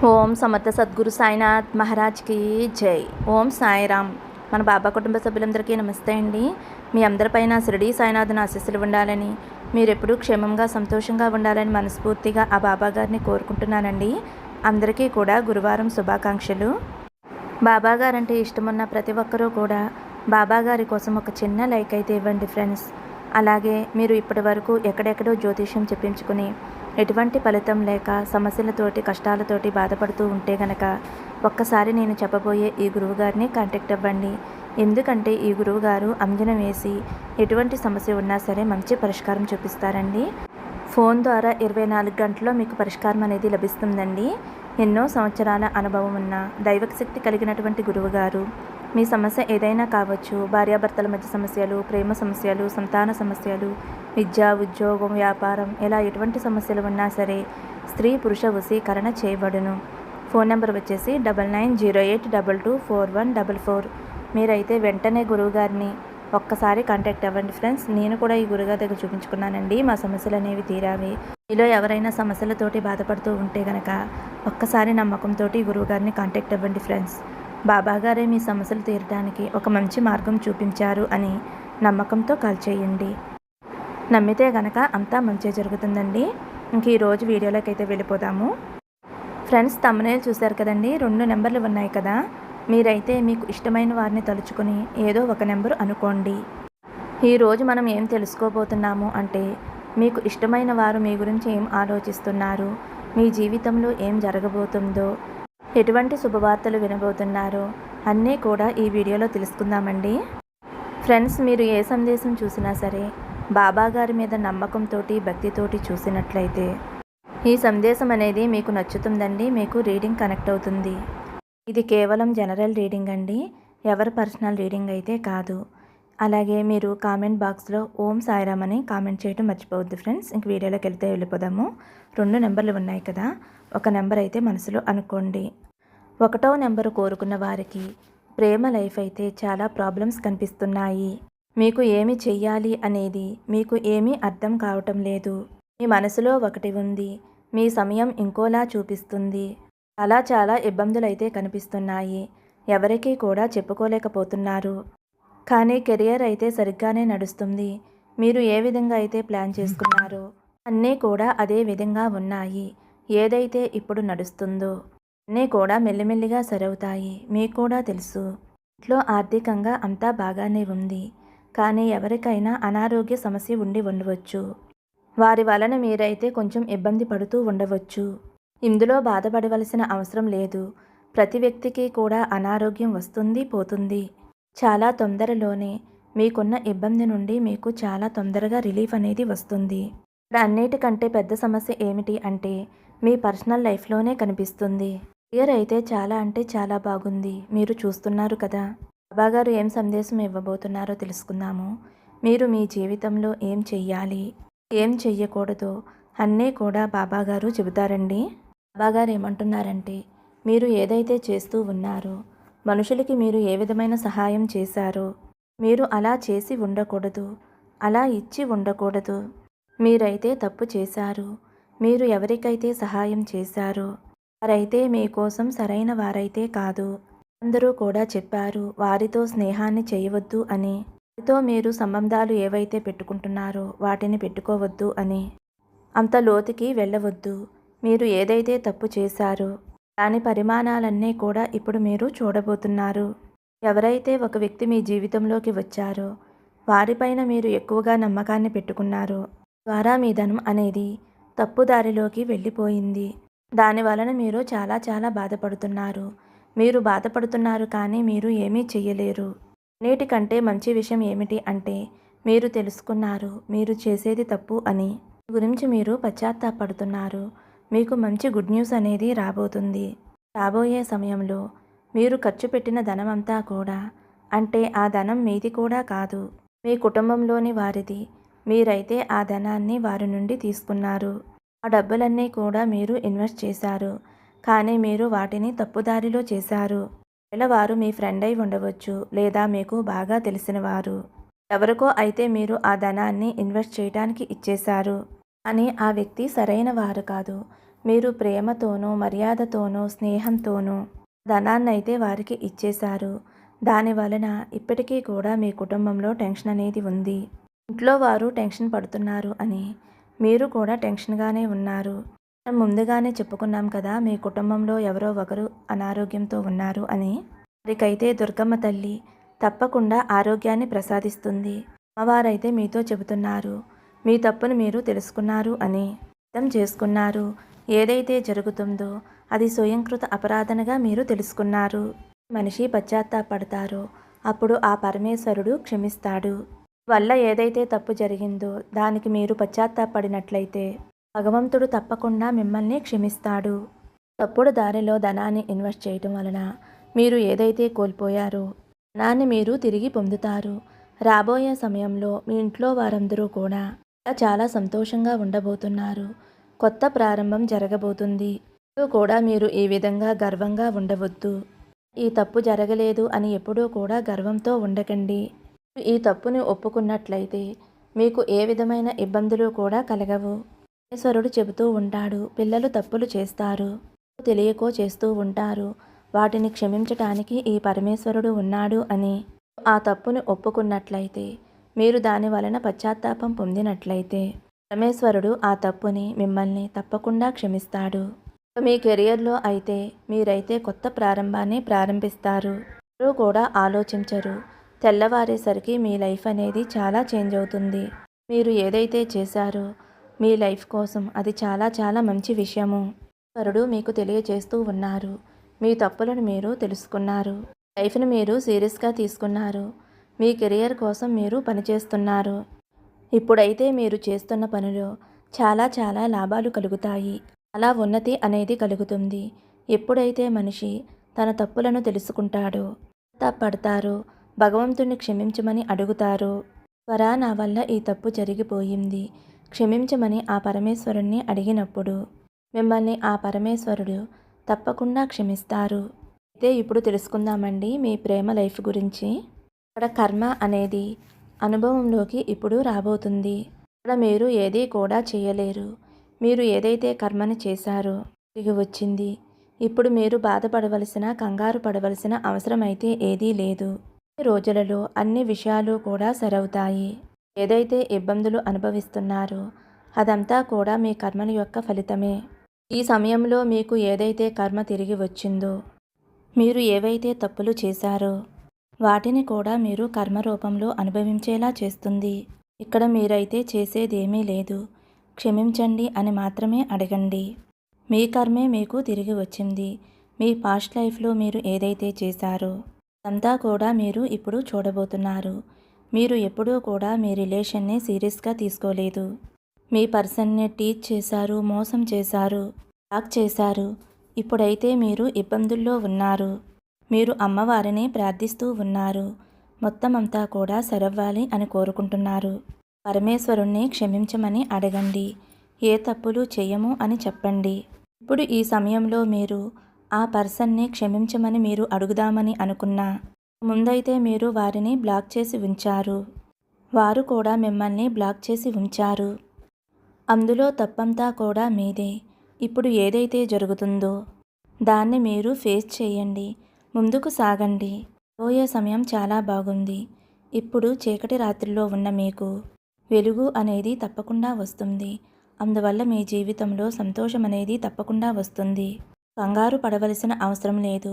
ఓం సమర్థ సద్గురు సాయినాథ్ మహారాజ్కి జై. ఓం సాయిరామ్. మన బాబా కుటుంబ సభ్యులందరికీ నమస్తే అండి. మీ అందరిపైన షిరిడీ సాయినాథ్ ఆశీస్సులు ఉండాలని, మీరెప్పుడూ క్షేమంగా సంతోషంగా ఉండాలని మనస్ఫూర్తిగా ఆ బాబా గారిని కోరుకుంటున్నానండి. అందరికీ కూడా గురువారం శుభాకాంక్షలు. బాబా గారంటే ఇష్టమున్న ప్రతి ఒక్కరూ కూడా బాబా గారి కోసం ఒక చిన్న లైక్ అయితే ఇవ్వండి ఫ్రెండ్స్. అలాగే మీరు ఇప్పటి వరకు ఎక్కడెక్కడో జ్యోతిష్యం చెప్పించుకుని ఎటువంటి ఫలితం లేక సమస్యలతోటి కష్టాలతోటి బాధపడుతూ ఉంటే గనక ఒక్కసారి నేను చెప్పబోయే ఈ గురువుగారిని కాంటాక్ట్ అవ్వండి. ఎందుకంటే ఈ గురువుగారు అంజనం వేసి ఎటువంటి సమస్య ఉన్నా సరే మంచి పరిష్కారం చూపిస్తారండి. ఫోన్ ద్వారా 24 గంటల్లో మీకు పరిష్కారం అనేది లభిస్తుందండి. ఎన్నో సంవత్సరాల అనుభవం ఉన్న దైవశక్తి కలిగినటువంటి గురువుగారు మీ సమస్య ఏదైనా కావచ్చు. భార్యాభర్తల మధ్య సమస్యలు, ప్రేమ సమస్యలు, సంతాన సమస్యలు, విద్య, ఉద్యోగం, వ్యాపారం, ఇలా ఎటువంటి సమస్యలు ఉన్నా సరే స్త్రీ పురుష వశీకరణ చేయబడును. ఫోన్ నెంబర్ వచ్చేసి 9908224144. మీరైతే వెంటనే గురువుగారిని ఒక్కసారి కాంటాక్ట్ అవ్వండి ఫ్రెండ్స్. నేను కూడా ఈ గురుగారి దగ్గర చూపించుకున్నానండి. మా సమస్యలు అనేవి తీరావి. మీలో ఎవరైనా సమస్యలతోటి బాధపడుతూ ఉంటే గనక ఒక్కసారి నమ్మకంతో ఈ గురువుగారిని కాంటాక్ట్ అవ్వండి ఫ్రెండ్స్. బాబాగారే మీ సమస్యలు తీరడానికి ఒక మంచి మార్గం చూపించారు అని నమ్మకంతో కాల్ చేయండి. నమ్మితే గనక అంతా మంచి జరుగుతుందండి. ఇంక ఈరోజు వీడియోలోకి అయితే వెళ్ళిపోదాము ఫ్రెండ్స్. థంబ్నెయిల్ చూశారు కదండి, 2 నెంబర్లు ఉన్నాయి కదా. మీరైతే మీకు ఇష్టమైన వారిని తలుచుకొని ఏదో ఒక నెంబరు అనుకోండి. ఈరోజు మనం ఏం తెలుసుకోబోతున్నాము అంటే, మీకు ఇష్టమైన వారు మీ గురించి ఏం ఆలోచిస్తున్నారు, మీ జీవితంలో ఏం జరగబోతుందో, ఎటువంటి శుభవార్తలు వినబోతున్నారో అన్నీ కూడా ఈ వీడియోలో తెలుసుకుందామండి ఫ్రెండ్స్. మీరు ఏ సందేశం చూసినా సరే బాబా గారి మీద నమ్మకంతో భక్తితోటి చూసినట్లయితే ఈ సందేశం అనేది మీకు నచ్చుతుందండి. మీకు రీడింగ్ కనెక్ట్ అవుతుంది. ఇది కేవలం జనరల్ రీడింగ్ అండి, ఎవరి పర్సనల్ రీడింగ్ అయితే కాదు. అలాగే మీరు కామెంట్ బాక్స్లో ఓం సాయిరామ్ అని కామెంట్ చేయడం మర్చిపోవద్దు ఫ్రెండ్స్. ఇంక వీడియోలోకి వెళ్తే వెళ్ళిపోదాము. 2 నెంబర్లు ఉన్నాయి కదా, ఒక నెంబర్ అయితే మనసులో అనుకోండి. 1వ నెంబరు కోరుకున్న వారికి ప్రేమ లైఫ్ అయితే చాలా ప్రాబ్లమ్స్ కనిపిస్తున్నాయి. మీకు ఏమి చెయ్యాలి అనేది మీకు ఏమీ అర్థం కావటం లేదు. మీ మనసులో ఒకటి ఉంది, మీ సమయం ఇంకోలా చూపిస్తుంది. చాలా ఇబ్బందులు అయితే కనిపిస్తున్నాయి. ఎవరికీ కూడా చెప్పుకోలేకపోతున్నారు. కానీ కెరియర్ అయితే సరిగ్గానే నడుస్తుంది. మీరు ఏ విధంగా అయితే ప్లాన్ చేసుకున్నారో అన్నీ కూడా అదే విధంగా ఉన్నాయి. ఏదైతే ఇప్పుడు నడుస్తుందో అన్నీ కూడా మెల్లిమెల్లిగా సరవుతాయి. మీకు కూడా తెలుసు, ఇంట్లో ఆర్థికంగా అంతా బాగానే ఉంది. కానీ ఎవరికైనా అనారోగ్య సమస్య ఉండవచ్చు. వారి వలన మీరైతే కొంచెం ఇబ్బంది పడుతూ ఉండవచ్చు. ఇందులో బాధపడవలసిన అవసరం లేదు. ప్రతి వ్యక్తికి కూడా అనారోగ్యం వస్తుంది, పోతుంది. చాలా తొందరలోనే మీకున్న ఇబ్బంది నుండి మీకు చాలా తొందరగా రిలీఫ్ అనేది వస్తుంది. ఇక్కడ అన్నిటికంటే పెద్ద సమస్య ఏమిటి అంటే మీ పర్సనల్ లైఫ్లోనే కనిపిస్తుంది. కెరియర్ అయితే చాలా అంటే చాలా బాగుంది. మీరు చూస్తున్నారు కదా. బాబాగారు ఏం సందేశం ఇవ్వబోతున్నారో తెలుసుకుందాము. మీరు మీ జీవితంలో ఏం చెయ్యాలి, ఏం చెయ్యకూడదో అన్నీ కూడా బాబాగారు చెబుతారండి. బాబాగారు ఏమంటున్నారంటే, మీరు ఏదైతే చేస్తూ ఉన్నారో, మనుషులకి మీరు ఏ విధమైన సహాయం చేశారో, మీరు అలా చేసి ఉండకూడదు, అలా ఇచ్చి ఉండకూడదు. మీరైతే తప్పు చేశారు. మీరు ఎవరికైతే సహాయం చేశారో వారైతే మీకోసం సరైన వారైతే కాదు. అందరూ కూడా చెప్పారు వారితో స్నేహాన్ని చేయవద్దు అని. వారితో మీరు సంబంధాలు ఏవైతే పెట్టుకుంటున్నారో వాటిని పెట్టుకోవద్దు అని. అంత లోతుకి వెళ్ళవద్దు. మీరు ఏదైతే తప్పు చేశారో దాని పరిమాణాలన్నీ కూడా ఇప్పుడు మీరు చూడబోతున్నారు. ఎవరైతే ఒక వ్యక్తి మీ జీవితంలోకి వచ్చారో వారిపైన మీరు ఎక్కువగా నమ్మకాన్ని పెట్టుకున్నారో ద్వారా మీ ధనం అనేది తప్పుదారిలోకి వెళ్ళిపోయింది. దాని వలన మీరు చాలా బాధపడుతున్నారు. మీరు బాధపడుతున్నారు కానీ మీరు ఏమీ చెయ్యలేరు. అన్నిటికంటే మంచి విషయం ఏమిటి అంటే, మీరు తెలుసుకున్నారు మీరు చేసేది తప్పు అని. గురించి మీరు పశ్చాత్తాపడుతున్నారు. మీకు మంచి గుడ్ న్యూస్ అనేది రాబోతుంది. రాబోయే సమయంలో మీరు ఖర్చు పెట్టిన ధనమంతా కూడా, అంటే ఆ ధనం మీది కూడా కాదు, మీ కుటుంబంలోని వారిది. మీరైతే ఆ ధనాన్ని వారి నుండి తీసుకున్నారు. ఆ డబ్బులన్నీ కూడా మీరు ఇన్వెస్ట్ చేశారు. కానీ మీరు వాటిని తప్పుదారిలో చేశారు. ఇలా వారు మీ ఫ్రెండ్ అయి ఉండవచ్చు, లేదా మీకు బాగా తెలిసిన వారు. ఎవరికో అయితే మీరు ఆ ధనాన్ని ఇన్వెస్ట్ చేయడానికి ఇచ్చేశారు. కానీ ఆ వ్యక్తి సరైన వారు కాదు. మీరు ప్రేమతోనూ మర్యాదతోనూ స్నేహంతోనూ ధనాన్నైతే వారికి ఇచ్చేశారు. దాని వలన ఇప్పటికీ కూడా మీ కుటుంబంలో టెన్షన్ అనేది ఉంది. ఇంట్లో వారు టెన్షన్ పడుతున్నారు అని మీరు కూడా టెన్షన్గానే ఉన్నారు. మనం ముందుగానే చెప్పుకున్నాం కదా, మీ కుటుంబంలో ఎవరో ఒకరు అనారోగ్యంతో ఉన్నారు అని. వారికైతే దుర్గమ్మ తల్లి తప్పకుండా ఆరోగ్యాన్ని ప్రసాదిస్తుంది. అమ్మవారైతే మీతో చెబుతున్నారు, మీ తప్పును మీరు తెలుసుకున్నారు అని, అర్థం చేసుకున్నారు. ఏదైతే జరుగుతుందో అది స్వయంకృత అపరాధనగా మీరు తెలుసుకున్నారు. మనిషి పశ్చాత్తాపడతారో అప్పుడు ఆ పరమేశ్వరుడు క్షమిస్తాడు. వల్ల ఏదైతే తప్పు జరిగిందో దానికి మీరు పశ్చాత్తాపడినట్లయితే భగవంతుడు తప్పకుండా మిమ్మల్ని క్షమిస్తాడు. తప్పుడు దారిలో ధనాన్ని ఇన్వెస్ట్ చేయటం వలన మీరు ఏదైతే కోల్పోయారో ధనాన్ని మీరు తిరిగి పొందుతారు. రాబోయే సమయంలో మీ ఇంట్లో వారందరూ కూడా చాలా సంతోషంగా ఉండబోతున్నారు. కొత్త ప్రారంభం జరగబోతుంది. కూడా మీరు ఈ విధంగా గర్వంగా ఉండవద్దు. ఈ తప్పు జరగలేదు అని ఎప్పుడూ కూడా గర్వంతో ఉండకండి. ఈ తప్పుని ఒప్పుకున్నట్లయితే మీకు ఏ విధమైన ఇబ్బందులు కూడా కలగవు. ఈశ్వరుడు చెబుతూ ఉంటాడు, పిల్లలు తప్పులు చేస్తారు, తెలియకో చేస్తూ ఉంటారు, వాటిని క్షమించటానికి ఈ పరమేశ్వరుడు ఉన్నాడు అని. ఆ తప్పుని ఒప్పుకున్నట్లయితే, మీరు దాని వలన పశ్చాత్తాపం పొందినట్లయితే పరమేశ్వరుడు ఆ తప్పుని మిమ్మల్ని తప్పకుండా క్షమిస్తాడు. మీ కెరియర్లో అయితే మీరైతే కొత్త ప్రారంభాన్ని ప్రారంభిస్తారు. ఎవరూ కూడా ఆలోచించరు. తెల్లవారేసరికి మీ లైఫ్ అనేది చాలా చేంజ్ అవుతుంది. మీరు ఏదైతే చేశారో మీ లైఫ్ కోసం అది చాలా చాలా మంచి విషయము. ఈశ్వరుడు మీకు తెలియజేస్తూ ఉన్నారు. మీ తప్పులను మీరు తెలుసుకున్నారు. లైఫ్ని మీరు సీరియస్గా తీసుకున్నారు. మీ కెరియర్ కోసం మీరు పనిచేస్తున్నారు. ఇప్పుడైతే మీరు చేస్తున్న పనిలో చాలా చాలా లాభాలు కలుగుతాయి. అలా ఉన్నతి అనేది కలుగుతుంది. ఎప్పుడైతే మనిషి తన తప్పులను తెలుసుకుంటాడో, పడతారో, భగవంతుణ్ణి క్షమించమని అడుగుతారో, త్వర నా వల్ల ఈ తప్పు జరిగిపోయింది, క్షమించమని ఆ పరమేశ్వరుణ్ణి అడిగినప్పుడు మిమ్మల్ని ఆ పరమేశ్వరుడు తప్పకుండా క్షమిస్తారు. అయితే ఇప్పుడు తెలుసుకుందామండి మీ ప్రేమ లైఫ్ గురించి. ఇక్కడ కర్మ అనేది అనుభవంలోకి ఇప్పుడు రాబోతుంది. ఇక్కడ మీరు ఏదీ కూడా చేయలేరు. మీరు ఏదైతే కర్మని చేశారో తిరిగి వచ్చింది. ఇప్పుడు మీరు బాధపడవలసిన, కంగారు పడవలసిన అవసరం అయితే ఏదీ లేదు. ఈ రోజులలో అన్ని విషయాలు కూడా సరవుతాయి. ఏదైతే ఇబ్బందులు అనుభవిస్తున్నారో అదంతా కూడా మీ కర్మల యొక్క ఫలితమే. ఈ సమయంలో మీకు ఏదైతే కర్మ తిరిగి వచ్చిందో, మీరు ఏవైతే తప్పులు చేశారో వాటిని కూడా మీరు కర్మ రూపంలో అనుభవించేలా చేస్తుంది. ఇక్కడ మీరైతే చేసేదేమీ లేదు. క్షమించండి అని మాత్రమే అడగండి. మీ కర్మే మీకు తిరిగి వచ్చింది. మీ పాస్ట్ లైఫ్లో మీరు ఏదైతే చేశారో అదంతా కూడా మీరు ఇప్పుడు చూడబోతున్నారు. మీరు ఎప్పుడూ కూడా మీ రిలేషన్ని సీరియస్గా తీసుకోలేదు. మీ పర్సన్ని టీచ్ చేశారు, మోసం చేశారు, లాక్ చేశారు. ఇప్పుడైతే మీరు ఇబ్బందుల్లో ఉన్నారు. మీరు అమ్మవారిని ప్రార్థిస్తూ ఉన్నారు. మొత్తం అంతా కూడా సరవ్వాలి అని కోరుకుంటున్నారు. పరమేశ్వరుణ్ణి క్షమించమని అడగండి. ఏ తప్పులు చేయము అని చెప్పండి. ఇప్పుడు ఈ సమయంలో మీరు ఆ పర్సన్ని క్షమించమని మీరు అడుగుదామని అనుకున్నా ముందైతే మీరు వారిని బ్లాక్ చేసి ఉంచారు. వారు కూడా మిమ్మల్ని బ్లాక్ చేసి ఉంచారు. అందులో తప్పంతా కూడా మీదే. ఇప్పుడు ఏదైతే జరుగుతుందో దాన్ని మీరు ఫేస్ చేయండి. ముందుకు సాగండి. పోయే సమయం చాలా బాగుంది. ఇప్పుడు చీకటి రాత్రిలో ఉన్న మీకు వెలుగు అనేది తప్పకుండా వస్తుంది. అందువల్ల మీ జీవితంలో సంతోషం అనేది తప్పకుండా వస్తుంది. కంగారు పడవలసిన అవసరం లేదు.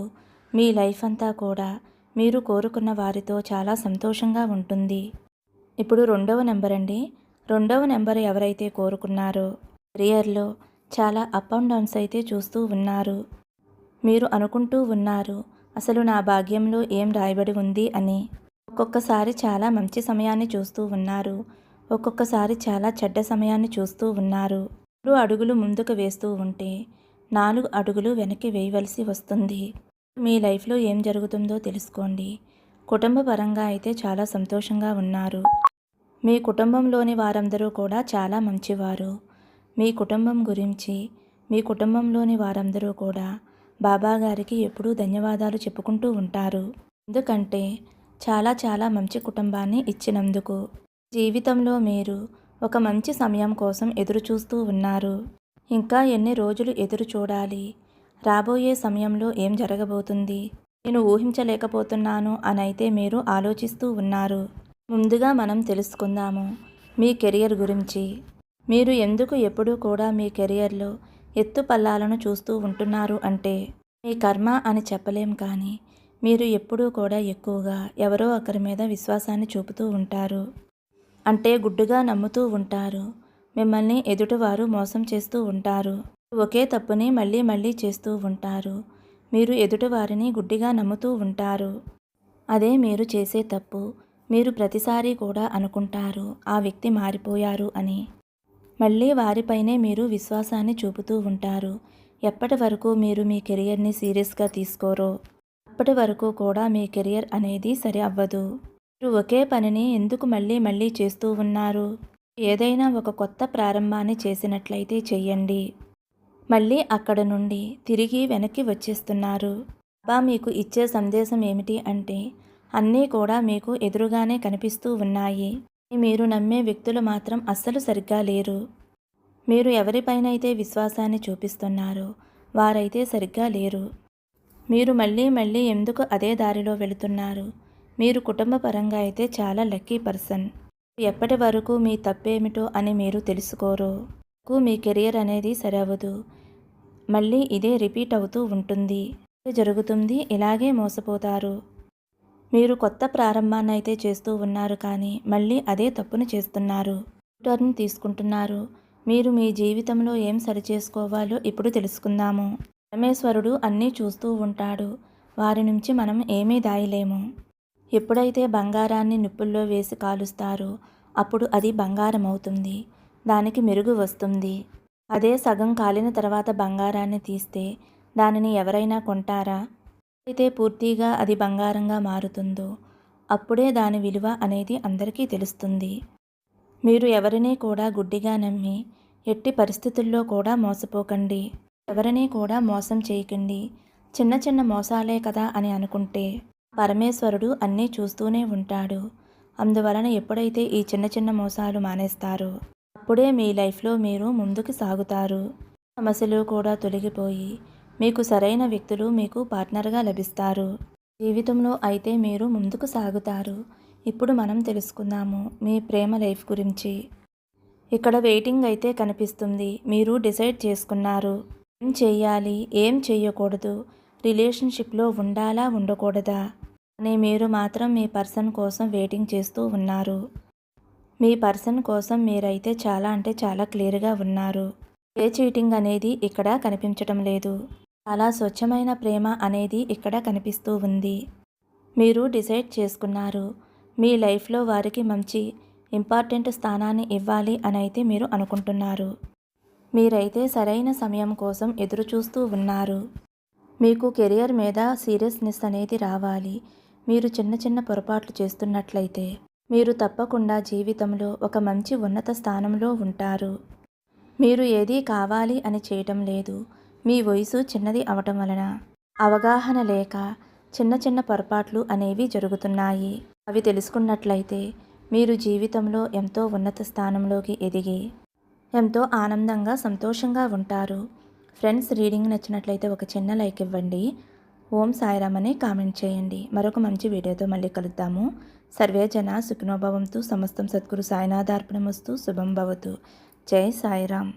మీ లైఫ్ అంతా కూడా మీరు కోరుకున్న వారితో చాలా సంతోషంగా ఉంటుంది. ఇప్పుడు 2వ నెంబర్ అండి. 2వ నెంబర్ ఎవరైతే కోరుకున్నారో కెరియర్లో చాలా అప్ అండ్ డౌన్స్ అయితే చూస్తూ ఉన్నారు. మీరు అనుకుంటూ ఉన్నారు, అసలు నా భాగ్యంలో ఏం రాయబడి ఉంది అని. ఒక్కొక్కసారి చాలా మంచి సమయాన్ని చూస్తూ ఉన్నారు. ఒక్కొక్కసారి చాలా చెడ్డ సమయాన్ని చూస్తూ ఉన్నారు. 3 అడుగులు ముందుకు వేస్తూ ఉంటే 4 అడుగులు వెనక్కి వేయవలసి వస్తుంది. మీ లైఫ్లో ఏం జరుగుతుందో తెలుసుకోండి. కుటుంబ పరంగా అయితే చాలా సంతోషంగా ఉన్నారు. మీ కుటుంబంలోని వారందరూ కూడా చాలా మంచివారు. మీ కుటుంబం గురించి మీ కుటుంబంలోని వారందరూ కూడా బాబా గారికి ఎప్పుడూ ధన్యవాదాలు చెప్పుకుంటూ ఉంటారు. ఎందుకంటే చాలా చాలా మంచి కుటుంబాన్ని ఇచ్చినందుకు. జీవితంలో మీరు ఒక మంచి సమయం కోసం ఎదురు చూస్తూ ఉన్నారు. ఇంకా ఎన్ని రోజులు ఎదురు చూడాలి? రాబోయే సమయంలో ఏం జరగబోతుంది? నేను ఊహించలేకపోతున్నాను అనైతే మీరు ఆలోచిస్తూ ఉన్నారు. ముందుగా మనం తెలుసుకుందాము మీ కెరియర్ గురించి. మీరు ఎందుకు ఎప్పుడూ కూడా మీ కెరియర్లో ఎత్తుపల్లాలను చూస్తూ ఉంటున్నారు అంటే మీ కర్మ అని చెప్పలేం, కానీ మీరు ఎప్పుడూ కూడా ఎక్కువగా ఎవరో ఒకరి మీద విశ్వాసాన్ని చూపుతూ ఉంటారు. అంటే గుడ్డుగా నమ్ముతూ ఉంటారు. మిమ్మల్ని ఎదుటివారు మోసం చేస్తూ ఉంటారు. ఒకే తప్పుని మళ్ళీ మళ్ళీ చేస్తూ ఉంటారు. మీరు ఎదుటివారిని గుడ్డిగా నమ్ముతూ ఉంటారు. అదే మీరు చేసే తప్పు. మీరు ప్రతిసారి కూడా అనుకుంటారు ఆ వ్యక్తి మారిపోయారు అని. మళ్ళీ వారిపైనే మీరు విశ్వాసాన్ని చూపుతూ ఉంటారు. ఎప్పటి వరకు మీరు మీ కెరియర్ని సీరియస్గా తీసుకోరో అప్పటి వరకు కూడా మీ కెరియర్ అనేది సరి అవ్వదు. మీరు ఒకే పనిని ఎందుకు మళ్ళీ మళ్ళీ చేస్తూ ఉన్నారు? ఏదైనా ఒక కొత్త ప్రారంభాన్ని చేసినట్లయితే చెయ్యండి. మళ్ళీ అక్కడ నుండి తిరిగి వెనక్కి వచ్చేస్తున్నారు. బాబా మీకు ఇచ్చే సందేశం ఏమిటి అంటే అన్నీ కూడా మీకు ఎదురుగానే కనిపిస్తూ ఉన్నాయి. మీరు నమ్మే వ్యక్తులు మాత్రం అస్సలు సరిగ్గా లేరు. మీరు ఎవరిపైనైతే విశ్వాసాన్ని చూపిస్తున్నారో వారైతే సరిగ్గా లేరు. మీరు మళ్ళీ మళ్ళీ ఎందుకు అదే దారిలో వెళుతున్నారు? మీరు కుటుంబ పరంగా అయితే చాలా లక్కీ పర్సన్. ఎప్పటి వరకు మీ తప్పేమిటో అని మీరు తెలుసుకోరో మీ కెరియర్ అనేది సరవదు. మళ్ళీ ఇదే రిపీట్ అవుతూ ఉంటుంది. జరుగుతుంది, ఇలాగే మోసపోతారు. మీరు కొత్త ప్రారంభాన్ని అయితే చేస్తూ ఉన్నారు, కానీ మళ్ళీ అదే తప్పును చేస్తున్నారు. టర్న్ తీసుకుంటున్నారు. మీరు మీ జీవితంలో ఏం సరిచేసుకోవాలో ఇప్పుడు తెలుసుకుందాము. పరమేశ్వరుడు అన్నీ చూస్తూ ఉంటాడు. వారి నుంచి మనం ఏమీ దాయలేము. ఎప్పుడైతే బంగారాన్ని నిప్పుల్లో వేసి కాలుస్తారో అప్పుడు అది బంగారం అవుతుంది. దానికి మెరుగు వస్తుంది. అదే సగం కాలిన తర్వాత బంగారాన్ని తీస్తే దానిని ఎవరైనా కొంటారా? అయితే పూర్తిగా అది బంగారంగా మారుతుందో అప్పుడే దాని విలువ అనేది అందరికీ తెలుస్తుంది. మీరు ఎవరినీ కూడా గుడ్డిగా నమ్మి ఎట్టి పరిస్థితుల్లో కూడా మోసపోకండి. ఎవరినీ కూడా మోసం చేయకండి. చిన్న చిన్న మోసాలే కదా అని అనుకుంటే పరమేశ్వరుడు అన్నీ చూస్తూనే ఉంటాడు. అందువలన ఎప్పుడైతే ఈ చిన్న చిన్న మోసాలు మానేస్తారో అప్పుడే మీ లైఫ్లో మీరు ముందుకు సాగుతారు. సమస్యలు కూడా తొలగిపోయి మీకు సరైన వ్యక్తులు మీకు పార్ట్నర్గా లభిస్తారు. జీవితంలో అయితే మీరు ముందుకు సాగుతారు. ఇప్పుడు మనం తెలుసుకుందాము మీ ప్రేమ లైఫ్ గురించి. ఇక్కడ వెయిటింగ్ అయితే కనిపిస్తుంది. మీరు డిసైడ్ చేసుకున్నారు ఏం చెయ్యాలి, ఏం చెయ్యకూడదు, రిలేషన్షిప్లో ఉండాలా ఉండకూడదా అని. మీరు మాత్రం మీ పర్సన్ కోసం వెయిటింగ్ చేస్తూ ఉన్నారు. మీ పర్సన్ కోసం మీరైతే చాలా అంటే చాలా క్లియర్గా ఉన్నారు. ఏ చీటింగ్ అనేది ఇక్కడ కనిపించటం లేదు. చాలా స్వచ్ఛమైన ప్రేమ అనేది ఇక్కడ కనిపిస్తూ ఉంది. మీరు డిసైడ్ చేసుకున్నారు మీ లైఫ్లో వారికి మంచి ఇంపార్టెంట్ స్థానాన్ని ఇవ్వాలి అని అయితే మీరు అనుకుంటున్నారు. మీరైతే సరైన సమయం కోసం ఎదురు చూస్తూ ఉన్నారు. మీకు కెరియర్ మీద సీరియస్నెస్ అనేది రావాలి. మీరు చిన్న చిన్న పొరపాట్లు చేస్తున్నట్లయితే మీరు తప్పకుండా జీవితంలో ఒక మంచి ఉన్నత స్థానంలో ఉంటారు. మీరు ఏదీ కావాలి అని చేయటం లేదు. మీ వయసు చిన్నది అవటం వలన అవగాహన లేక చిన్న చిన్న పొరపాట్లు అనేవి జరుగుతున్నాయి. అవి తెలుసుకున్నట్లయితే మీరు జీవితంలో ఎంతో ఉన్నత స్థానంలోకి ఎదిగి ఎంతో ఆనందంగా సంతోషంగా ఉంటారు. ఫ్రెండ్స్, రీడింగ్ నచ్చినట్లయితే ఒక చిన్న లైక్ ఇవ్వండి. ఓం సాయిరామ్ అని కామెంట్ చేయండి. మరొక మంచి వీడియోతో మళ్ళీ కలుద్దాము. సర్వే జన సుఖినో భవంతు. సమస్తం సద్గురు సాయినాథార్పణమస్తు. శుభం భవతు. జై సాయిరామ్.